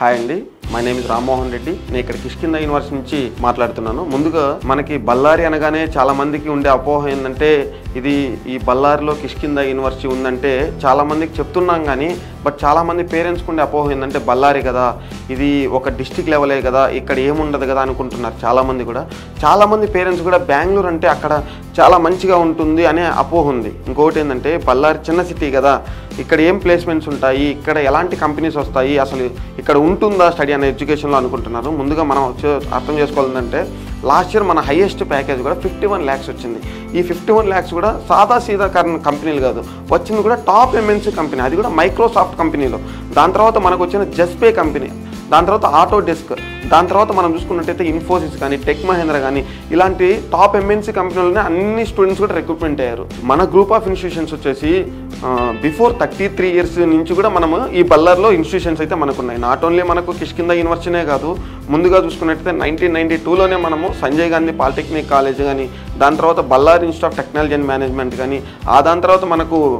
Hi అండి, my name is Rammohan Reddy. నేను ఇక్కడ కిష్కింద యూనివర్సిటీ నుంచి మాట్లాడుతున్నాను. ముందుగా మనకి బళ్ళారి అనగానే చాలా మందికి ఉండే అపోహ ఏంటంటే ఈ బళ్ళారిలో కిష్కింద యూనివర్సిటీ ఉందంటే చాలా మందికి చెప్తున్నాం కానీ బట్ చాలామంది పేరెంట్స్కి ఉండే అపోహ ఏంటంటే బళ్ళారి కదా, ఇది ఒక డిస్టిక్ లెవెలే కదా, ఇక్కడ ఏముండదు కదా అనుకుంటున్నారు చాలామంది పేరెంట్స్ కూడా బెంగళూరు అంటే అక్కడ చాలా మంచిగా ఉంటుంది అనే అపోహ ఉంది. ఇంకొకటి ఏంటంటే బళ్ళారి చిన్న సిటీ కదా, ఇక్కడ ఏం ప్లేస్మెంట్స్ ఉంటాయి, ఇక్కడ ఎలాంటి కంపెనీస్ వస్తాయి, అసలు ఇక్కడ ఉంటుందా స్టడీ అనే ఎడ్యుకేషన్లో అనుకుంటున్నారు. ముందుగా మనం అర్థం చేసుకోవాలంటే లాస్ట్ ఇయర్ మన హైయెస్ట్ ప్యాకేజ్ కూడా 51 lakhs వచ్చింది. ఈ 51 lakhs కూడా సాదా కంపెనీలు కాదు, వచ్చింది కూడా టాప్ ఎంఎన్సీ కంపెనీ, అది కూడా మైక్రోసాఫ్ట్ కంపెనీలో. దాని తర్వాత మనకు వచ్చిన జస్పే కంపెనీ, దాని తర్వాత ఆటోడెస్క్, దాని తర్వాత మనం చూసుకున్నట్టయితే ఇన్ఫోసిస్ కానీ టెక్ మహేంద్ర కానీ ఇలాంటి టాప్ ఎంఎన్సీ కంపెనీలోనే అన్ని స్టూడెంట్స్ కూడా రిక్రూట్మెంట్ అయ్యారు. మన గ్రూప్ ఆఫ్ ఇన్స్టిట్యూషన్స్ వచ్చేసి బిఫోర్ 33 years నుంచి కూడా మనము ఈ బళ్ళారిలో ఇన్స్టిట్యూషన్స్ అయితే మనకున్నాయి. నాట్ ఓన్లీ మనకు కిష్కింద యూనివర్సిటీనే కాదు, ముందుగా చూసుకున్నట్టయితే 1992లోనే మనము సంజయ్ గాంధీ పాలిటెక్నిక్ కాలేజ్ కానీ, దాని తర్వాత Ballari institute of technology and management కానీ, దాని తర్వాత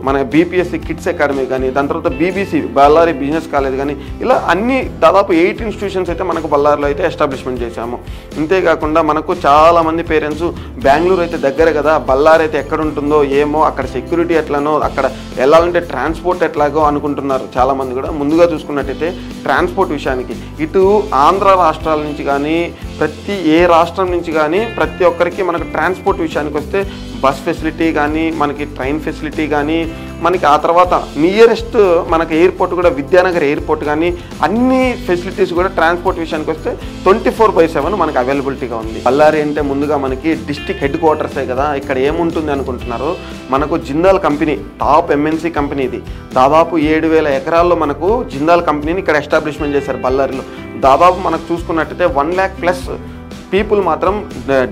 మన బీపీఎస్సీ కిడ్స్ అకాడమీ కానీ, దాని తర్వాత బీబీసీ బళ్ళారి బిజినెస్ కాలేజ్ కానీ, ఇలా అన్ని దాదాపు 8 ఇన్స్టిట్యూషన్స్ అయితే మనకు బళ్ళారిలో అయితే ఎస్టాబ్లిష్మెంట్ చేశాము. ఇంతేకాకుండా మనకు చాలామంది పేరెంట్స్ బెంగళూరు అయితే దగ్గర కదా, బళ్ళారి అయితే ఎక్కడ ఉంటుందో ఏమో, అక్కడ సెక్యూరిటీ ఎట్లానో, అక్కడ వెళ్ళాలంటే ట్రాన్స్పోర్ట్ ఎట్లాగో అనుకుంటున్నారు చాలామంది కూడా. ముందుగా చూసుకున్నట్టయితే ట్రాన్స్పోర్ట్ విషయానికి ఇటు ఆంధ్ర రాష్ట్రాల నుంచి కానీ ఏ రాష్ట్రం నుంచి కానీ ప్రతి ఒక్కరికి మనకు ట్రాన్స్పోర్ట్ విషయానికి వస్తే బస్ ఫెసిలిటీ కానీ, మనకి ట్రైన్ ఫెసిలిటీ కానీ, మనకి ఆ తర్వాత నియరెస్ట్ మనకి ఎయిర్పోర్ట్ కూడా విద్యానగర్ ఎయిర్పోర్ట్ కానీ, అన్ని ఫెసిలిటీస్ కూడా ట్రాన్స్పోర్ట్ విషయానికి వస్తే 24/7 మనకి అవైలబిలిటీగా ఉంది. బళ్ళారి అంటే ముందుగా మనకి డిస్టిక్ హెడ్ క్వార్టర్సే కదా, ఇక్కడ ఏముంటుంది అనుకుంటున్నారు. మనకు Jindal company top MNC company, ఇది దాదాపు 7,000 ఎకరాల్లో మనకు జిందాల్ కంపెనీని ఇక్కడ ఎస్టాబ్లిష్మెంట్ చేశారు బళ్ళారిలో. దాదాపు మనకు చూసుకున్నట్టయితే 1 lakh plus పీపుల్ మాత్రం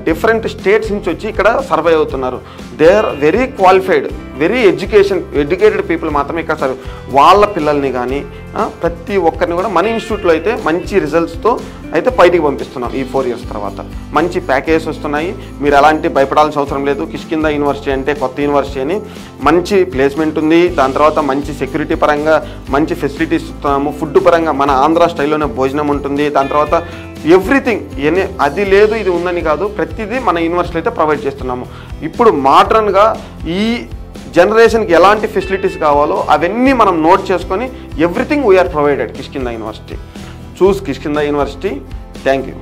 డిఫరెంట్ స్టేట్స్ నుంచి వచ్చి ఇక్కడ సర్వే అవుతున్నారు. They are very qualified, very educated people మాత్రమే ఇక్కడ సర్వే. వాళ్ళ పిల్లల్ని కానీ ప్రతి ఒక్కరిని కూడా మన ఇన్స్టిట్యూట్లో అయితే మంచి రిజల్ట్స్తో అయితే బయటికి పంపిస్తున్నాం. ఈ 4 years తర్వాత మంచి ప్యాకేజెస్ వస్తున్నాయి. మీరు ఎలాంటి భయపడాల్సిన అవసరం లేదు. కిష్కింద యూనివర్సిటీ అంటే కొత్త యూనివర్సిటీ అని మంచి ప్లేస్మెంట్ ఉంది. దాని తర్వాత మంచి సెక్యూరిటీ పరంగా మంచి ఫెసిలిటీస్ ఇస్తున్నాము. ఫుడ్ పరంగా మన ఆంధ్ర స్టైల్లోనే భోజనం ఉంటుంది. దాని తర్వాత ఎవ్రీథింగ్ అది లేదు ఇది ఉందని కాదు, ప్రతిదీ మన యూనివర్సిటీలో అయితే ప్రొవైడ్ చేస్తున్నాము. ఇప్పుడు మోడ్రన్గా ఈ జనరేషన్కి ఎలాంటి ఫెసిలిటీస్ కావాలో అవన్నీ మనం నోట్ చేసుకొని everything we are provided Kishkinda university. Choose Kishkinda university. Thank you.